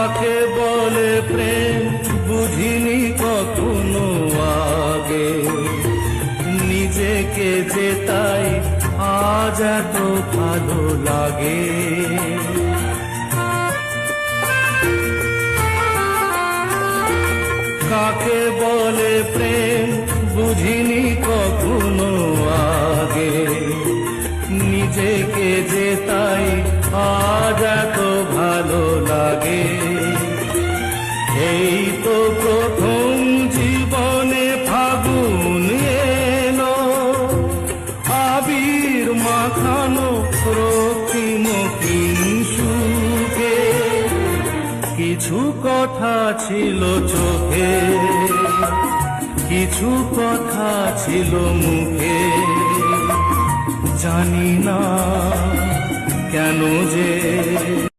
কাকে বলে প্রেম বুঝিনি কখনো আগে, নিজেকে যে তাই আজ এত ভালো লাগে। কাকে বলে প্রেম বুঝিনি কখনো আগে, নিজেকে যে তাই আজ এত ভালো লাগে। এই তো প্রথম জীবনে ফাগুন এলো, আবির মাখানো রক্তিম সুখে। কিছু কথা ছিল চোখে, কিছু কথা ছিল মুখে, জানি না কেন যে